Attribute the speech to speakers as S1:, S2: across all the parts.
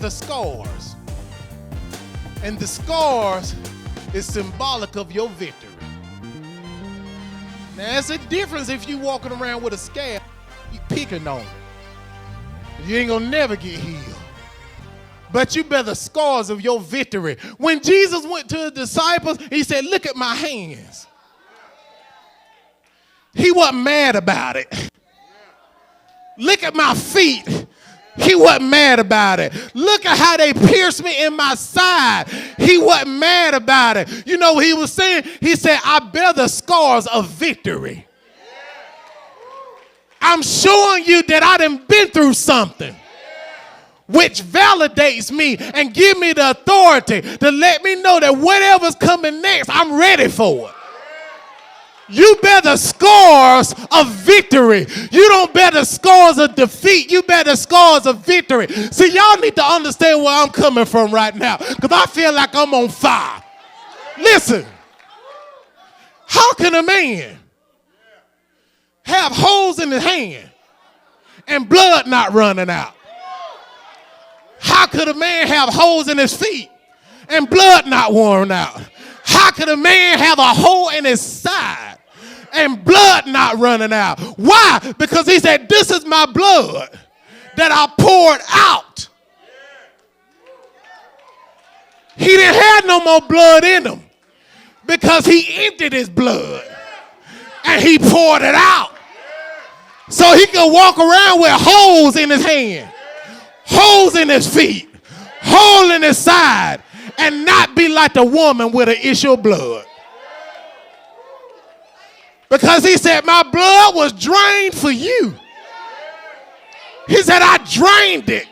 S1: the scars. And the scars is symbolic of your victory. Now, there's a difference if you walking around with a scab, you picking on it. You ain't gonna never get healed. But you bear the scars of your victory. When Jesus went to his disciples, he said, look at my hands. He wasn't mad about it. Look at my feet. He wasn't mad about it. Look at how they pierced me in my side. He wasn't mad about it. You know what he was saying? He said, I bear the scars of victory. I'm showing you that I done been through something which validates me and give me the authority to let me know that whatever's coming next, I'm ready for it. You bear the scars of victory. You don't bear the scars of defeat. You bear the scars of victory. See, y'all need to understand where I'm coming from right now, because I feel like I'm on fire. Listen, how can a man have holes in his hand and blood not running out? How could a man have holes in his feet and blood not worn out? How could a man have a hole in his side and blood not running out? Why? Because he said, this is my blood that I poured out. He didn't have no more blood in him because he emptied his blood and he poured it out. So he could walk around with holes in his hand, holes in his feet, hole in his side, and not be like the woman with an issue of blood. Because he said, my blood was drained for you. He said, I drained it.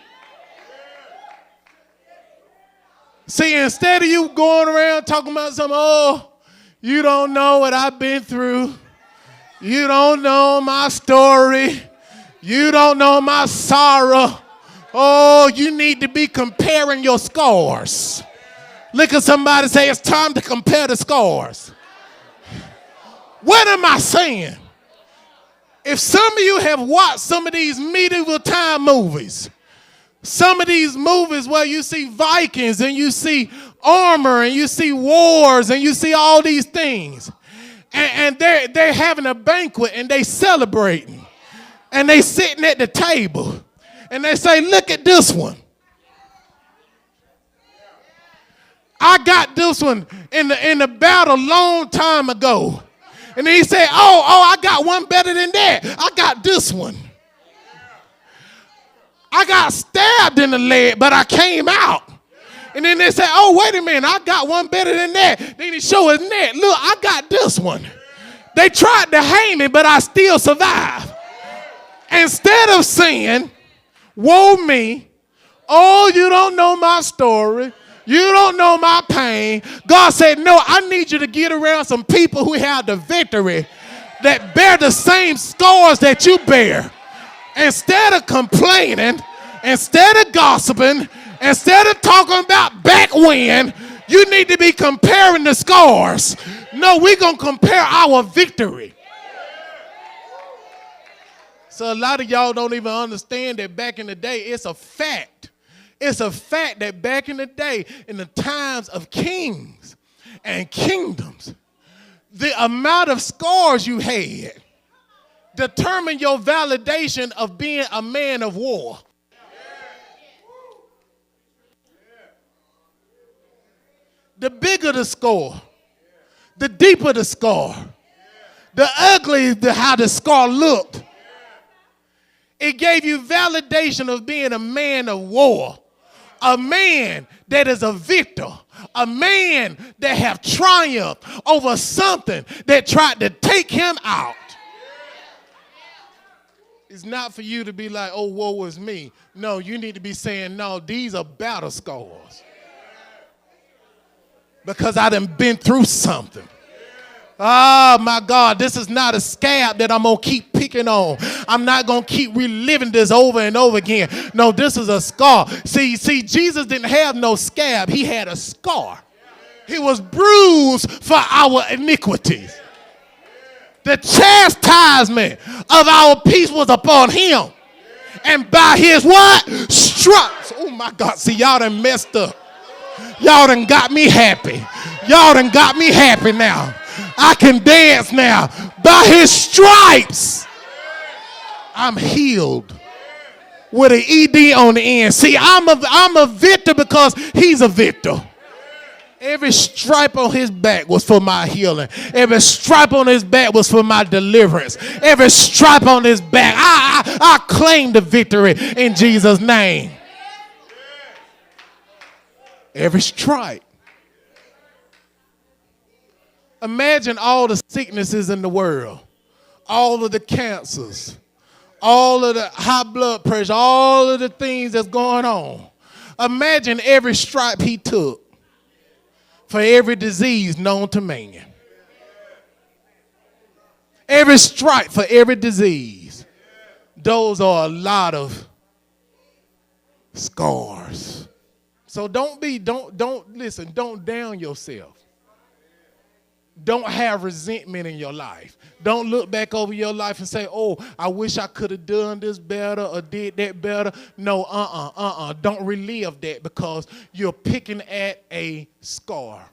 S1: See, instead of you going around talking about something, oh, you don't know what I've been through. You don't know my story. You don't know my sorrow. Oh, you need to be comparing your scars. Look at somebody and say, it's time to compare the scars. What am I saying? If some of you have watched some of these medieval time movies, some of these movies where you see Vikings and you see armor and you see wars and you see all these things, and they're having a banquet and they celebrating and they sitting at the table and they say, look at this one. I got this one in the battle a long time ago. And then he said, oh, I got one better than that. I got this one. I got stabbed in the leg, but I came out. And then they said, oh, wait a minute, I got one better than that. Then he showed his neck. Look, I got this one. They tried to hang me, but I still survived. Instead of saying, woe me, oh, you don't know my story. You don't know my pain. God said, no, I need you to get around some people who have the victory, that bear the same scars that you bear. Instead of complaining, instead of gossiping, instead of talking about back when, you need to be comparing the scars. No, we're going to compare our victory. So a lot of y'all don't even understand that back in the day, it's a fact. It's a fact that back in the day, in the times of kings and kingdoms, the amount of scars you had determined your validation of being a man of war. The bigger the scar, the deeper the scar, the uglier how the scar looked. It gave you validation of being a man of war. A man that is a victor, a man that have triumphed over something that tried to take him out. It's not for you to be like, oh, woe is me. No, you need to be saying, no, these are battle scars. Because I done been through something. Oh, my God, this is not a scab that I'm going to keep picking on. I'm not going to keep reliving this over and over again. No, this is a scar. See, Jesus didn't have no scab. He had a scar. He was bruised for our iniquities. The chastisement of our peace was upon him. And by his what? stripes. Oh my God. See, y'all done messed up. Y'all done got me happy. Y'all done got me happy now. I can dance now. By his stripes, I'm healed. With an ED on the end. See, I'm a victor because he's a victor. Every stripe on his back was for my healing. Every stripe on his back was for my deliverance. Every stripe on his back, I claim the victory in Jesus' name. Every stripe. Imagine all the sicknesses in the world, all of the cancers, all of the high blood pressure, all of the things that's going on. Imagine every stripe he took for every disease known to man. Every stripe for every disease. Those are a lot of scars. So don't down yourself. Don't have resentment in your life. Don't look back over your life and say, oh, I wish I could have done this better or did that better. No, Don't relive that because you're picking at a scar.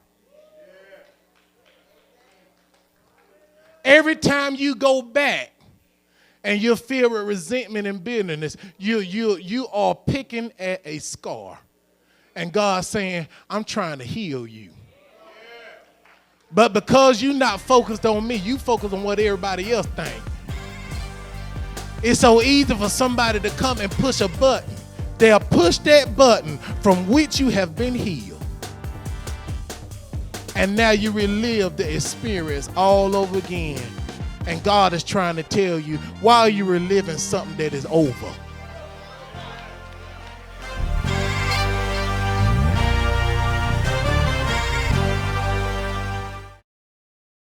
S1: Every time you go back and you're filled with resentment and bitterness, you are picking at a scar. And God's saying, I'm trying to heal you. But because you're not focused on me, you focus on what everybody else thinks. It's so easy for somebody to come and push a button. They'll push that button from which you have been healed. And now you relive the experience all over again. And God is trying to tell you, why are you reliving something that is over?